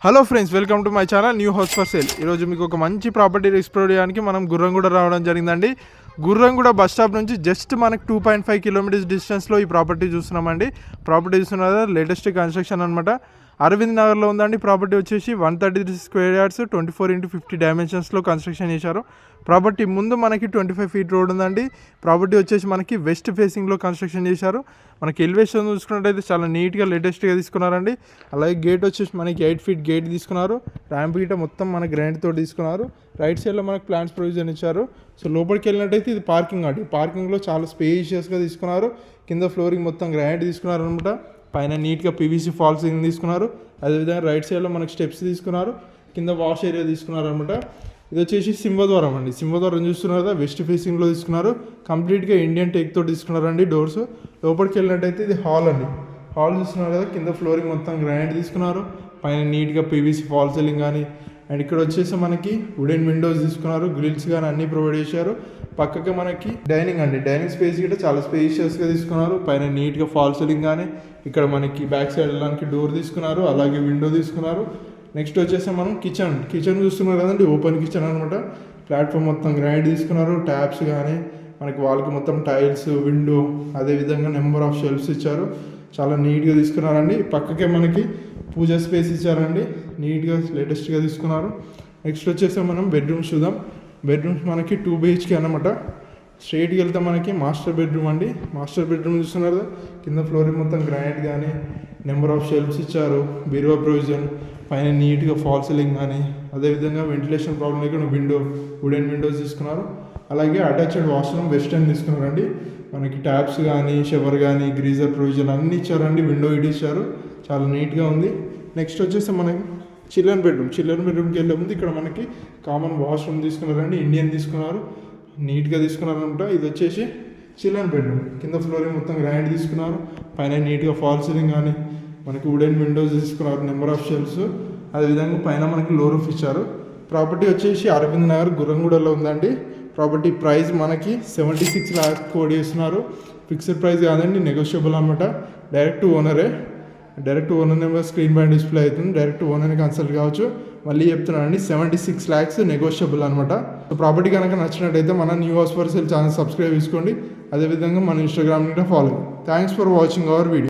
Hello friends, welcome to my channel new house for sale. ఈరోజు మీకు ఒక మంచి ప్రాపర్టీ ఎక్స్ప్లోర్ చేయడానికి మనం గుర్రంగూడ రావడం జరిగిందండి. గుర్రంగూడ బస్ స్టాప్ నుంచి జస్ట్ మనకు 2.5 కిలోమీటర్స్ డిస్టెన్స్లో ఈ ప్రాపర్టీ చూస్తున్నామండి. ప్రాపర్టీ చూస్తున్నారు, లేటెస్ట్ కన్స్ట్రక్షన్ అనమాట. అరవింద్ నగర్లో ఉందండి. ప్రాపర్టీ వచ్చేసి 133 స్క్వేర్ యార్డ్స్ 24x50 డైమెన్షన్స్లో కన్స్ట్రక్షన్ చేశారు. ప్రాపర్టీ ముందు మనకి 25 ఫీట్ రోడ్ ఉందండి. ప్రాపర్టీ వచ్చేసి మనకి వెస్ట్ ఫేసింగ్లో కన్స్ట్రక్షన్ చేశారు. మనకి ఎలివేషన్ చూసుకున్నట్టయితే చాలా నీట్గా లేటెస్ట్గా తీసుకున్నారండి. అలాగే గేట్ వచ్చేసి మనకి 8 ఫీట్ గేట్ తీసుకున్నారు. ర్యాంప్ గిట మొత్తం మన గ్రాండ్ తోటి తీసుకున్నారు. రైట్ సైడ్లో మనకి ప్లాంట్స్ ప్రొవిజన్ ఇచ్చారు. సో లోపలికి వెళ్ళినట్టయితే ఇది పార్కింగ్ అండి. పార్కింగ్లో చాలా స్పేషియస్గా తీసుకున్నారు. కింద ఫ్లోరింగ్ మొత్తం గ్రాండ్ తీసుకున్నారు అనమాట. పైన నీట్గా పీవీసీ ఫాల్ సీలింగ్ తీసుకున్నారు. అదేవిధంగా రైట్ సైడ్లో మనకి స్టెప్స్ తీసుకున్నారు. కింద వాష్ ఏరియా తీసుకున్నారు అనమాట. ఇది వచ్చేసి సింహద్వారం అండి. సింహద్వారం చూస్తున్నారు కదా, వెస్ట్ ఫేసింగ్లో తీసుకున్నారు. కంప్లీట్గా ఇండియన్ టేక్ తోటి తీసుకున్నారండి డోర్స్. లోపలికి వెళ్ళినట్టయితే ఇది హాల్ అండి. హాల్ చూస్తున్నారు కదా, కింద ఫ్లోరింగ్ మొత్తం గ్రానైట్ తీసుకున్నారు. పైన నీట్గా పీవీసీ ఫాల్ సీలింగ్ కానీ, అండ్ ఇక్కడ వచ్చేసి మనకి వుడెన్ విండోస్ తీసుకున్నారు. గ్రిల్స్ కానీ అన్నీ ప్రొవైడ్ చేశారు. పక్కకి మనకి డైనింగ్ అండి. డైనింగ్ స్పేస్ కూడా చాలా స్పేషియస్గా తీసుకున్నారు. పైన నీట్గా ఫాల్ సీలింగ్ కానీ, ఇక్కడ మనకి బ్యాక్ సైడ్ వెళ్ళడానికి డోర్ తీసుకున్నారు. అలాగే విండో తీసుకున్నారు. నెక్స్ట్ వచ్చేసి మనం కిచెన్ చూస్తున్నారు కదండి, ఓపెన్ కిచెన్ అనమాట. ప్లాట్ఫామ్ మొత్తం గ్రానైట్ తీసుకున్నారు. ట్యాప్స్ కానీ మనకి వాళ్ళకి మొత్తం టైల్స్, విండో, అదేవిధంగా నెంబర్ ఆఫ్ షెల్ఫ్స్ ఇచ్చారు. చాలా నీట్గా తీసుకున్నారండి. పక్కకే మనకి పూజా స్పేస్ ఇచ్చారండి. నీట్గా లేటెస్ట్గా తీసుకున్నారు. నెక్స్ట్ వచ్చేసి మనం బెడ్రూమ్స్ చూద్దాం. బెడ్రూమ్స్ మనకి 2 BHK అనమాట. స్ట్రైట్కి వెళ్తే మనకి మాస్టర్ బెడ్రూమ్ అండి. మాస్టర్ బెడ్రూమ్ చూస్తున్నారు, కింద ఫ్లోరింగ్ మొత్తం గ్రానైట్ కానీ, నెంబర్ ఆఫ్ షెల్ఫ్స్ ఇచ్చారు. బీరువా ప్రొవిజన్, పైన నీట్గా ఫాల్ సీలింగ్ కానీ, అదేవిధంగా వెంటిలేషన్ ప్రాబ్లం లేకుండా వుడెన్ విండోస్ తీసుకున్నారు. అలాగే అటాచ్డ్ వాష్రూమ్ వెస్టర్న్ తీసుకున్నారండి. మనకి ట్యాప్స్ కానీ, షవర్ కానీ, గ్రీజర్ ప్రొవిజన్ అన్నీ ఇచ్చారండి. విండో ఇటు ఇచ్చారు. చాలా నీట్గా ఉంది. నెక్స్ట్ వచ్చేసి మనకి చిల్డ్రన్ బెడ్రూమ్కి వెళ్ళే ముందు ఇక్కడ మనకి కామన్ వాష్రూమ్ తీసుకున్నారండి. ఇండియన్ తీసుకున్నారు, నీట్గా తీసుకున్నారు అనమాట. ఇది వచ్చేసి చిల్డ్రన్ బెడ్రూమ్. కింద ఫ్లోరింగ్ మొత్తం గ్రానైట్ తీసుకున్నారు. పైన నీట్గా ఫాల్ సీలింగ్ కానీ, మనకి వుడెన్ విండోస్ తీసుకున్నారు. నెంబర్ ఆఫ్ షెల్ఫ్స్, అదేవిధంగా పైన మనకి లో రూఫ్ ఇచ్చారు. ప్రాపర్టీ వచ్చేసి అరవింద్ నగర్ గుర్రంగూడలో ఉందండి. ప్రాపర్టీ ప్రైస్ మనకి 76 lakhs కోడ్ చేస్తున్నారు. ఫిక్స్డ్ ప్రైస్ కాదండి, నెగోషియబుల్ అనమాట. డైరెక్ట్ ఓనర్ నెంబర్ స్క్రీన్ పైన డిస్ప్లే అవుతుంది. డైరెక్ట్ ఓనర్ని కన్సల్ట్ కావచ్చు. మళ్ళీ చెప్తున్నానండి, 76 lakhs నెగోషియబుల్ అనమాట. సో ప్రాపర్టీ కనుక నచ్చినట్టయితే మన new house for sale channel subscribe చేసుకోండి. అదేవిధంగా మన ఇన్స్టాగ్రామ్ కూడా follow. Thanks for watching our video.